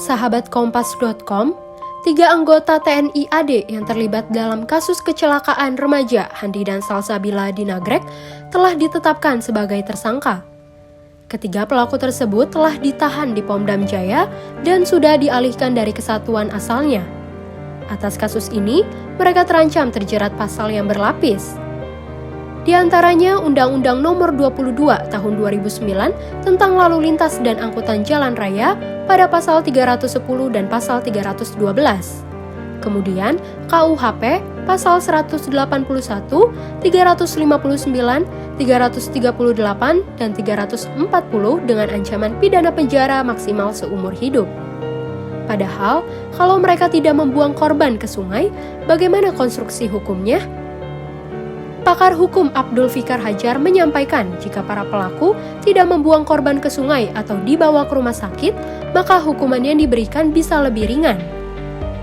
Sahabat Kompas.com, 3 anggota TNI AD yang terlibat dalam kasus kecelakaan remaja Handi dan Salsabila di Nagrek telah ditetapkan sebagai tersangka. Ketiga pelaku tersebut telah ditahan di Pom Dam Jaya dan sudah dialihkan dari kesatuan asalnya. Atas kasus ini, mereka terancam terjerat pasal yang berlapis. Di antaranya Undang-Undang Nomor 22 Tahun 2009 tentang Lalu Lintas dan Angkutan Jalan Raya pada pasal 310 dan pasal 312. Kemudian KUHP pasal 181, 359, 338, dan 340 dengan ancaman pidana penjara maksimal seumur hidup. Padahal, kalau mereka tidak membuang korban ke sungai, bagaimana konstruksi hukumnya? Pakar hukum Abdul Fikar Hajar menyampaikan jika para pelaku tidak membuang korban ke sungai atau dibawa ke rumah sakit, maka hukuman yang diberikan bisa lebih ringan.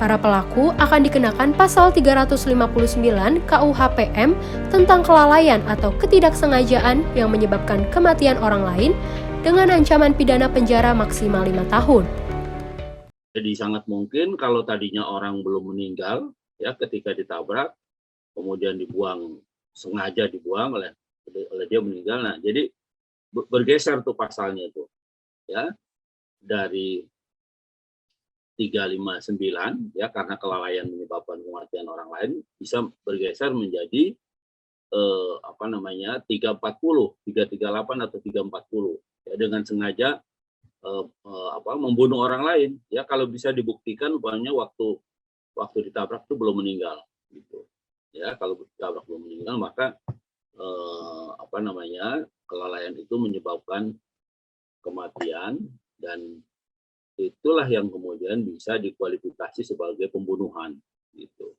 Para pelaku akan dikenakan pasal 359 KUHPM tentang kelalaian atau ketidaksengajaan yang menyebabkan kematian orang lain dengan ancaman pidana penjara maksimal 5 tahun. Jadi sangat mungkin kalau tadinya orang belum meninggal ya ketika ditabrak, kemudian sengaja dibuang oleh dia meninggal. Nah, jadi bergeser tuh pasalnya itu ya dari 359 ya karena kelalaian menyebabkan kematian orang lain bisa bergeser menjadi 340, 338 atau 340 ya dengan sengaja membunuh orang lain ya kalau bisa dibuktikan umpamanya waktu ditabrak itu belum meninggal gitu. Ya, kalau ditabrak belum meninggal maka kelalaian itu menyebabkan kematian dan itulah yang kemudian bisa dikualifikasi sebagai pembunuhan gitu.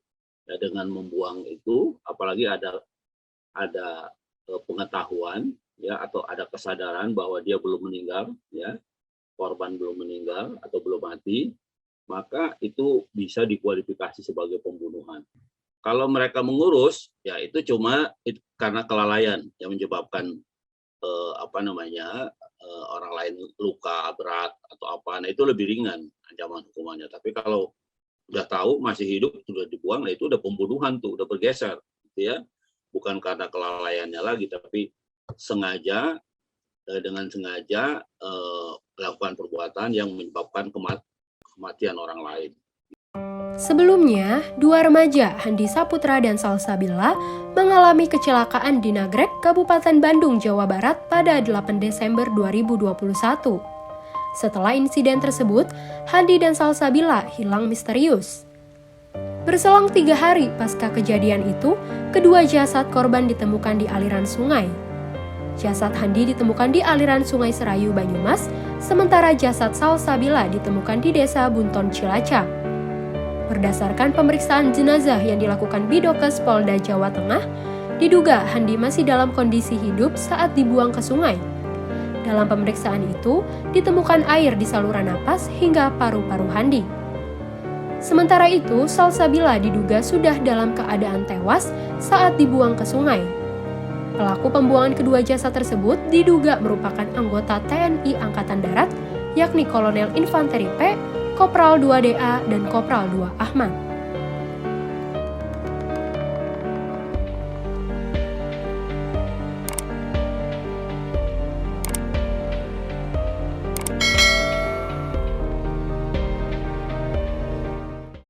Ya, dengan membuang itu apalagi ada pengetahuan ya atau ada kesadaran bahwa dia belum meninggal ya, korban belum meninggal atau belum mati, maka itu bisa dikualifikasi sebagai pembunuhan. Kalau mereka mengurus, ya itu cuma karena kelalaian yang menyebabkan orang lain luka berat atau apa, nah itu lebih ringan ancaman hukumannya. Tapi kalau udah tahu masih hidup sudah dibuang, nah itu udah pembunuhan tuh, udah bergeser, gitu ya. Bukan karena kelalaiannya lagi, tapi dengan sengaja melakukan perbuatan yang menyebabkan kematian orang lain. Sebelumnya, 2 remaja, Handi Saputra dan Salsabila, mengalami kecelakaan di Nagrek, Kabupaten Bandung, Jawa Barat pada 8 Desember 2021. Setelah insiden tersebut, Handi dan Salsabila hilang misterius. Berselang 3 hari pasca kejadian itu, kedua jasad korban ditemukan di aliran sungai. Jasad Handi ditemukan di aliran Sungai Serayu, Banyumas, sementara jasad Salsabila ditemukan di Desa Bunton, Cilacap. Berdasarkan pemeriksaan jenazah yang dilakukan Bidokes Polda Jawa Tengah, diduga Handi masih dalam kondisi hidup saat dibuang ke sungai. Dalam pemeriksaan itu, ditemukan air di saluran napas hingga paru-paru Handi. Sementara itu, Salsabila diduga sudah dalam keadaan tewas saat dibuang ke sungai. Pelaku pembuangan kedua jasad tersebut diduga merupakan anggota TNI Angkatan Darat, yakni Kolonel Infanteri P, Kopral 2 DA, dan Kopral 2 Ahmad.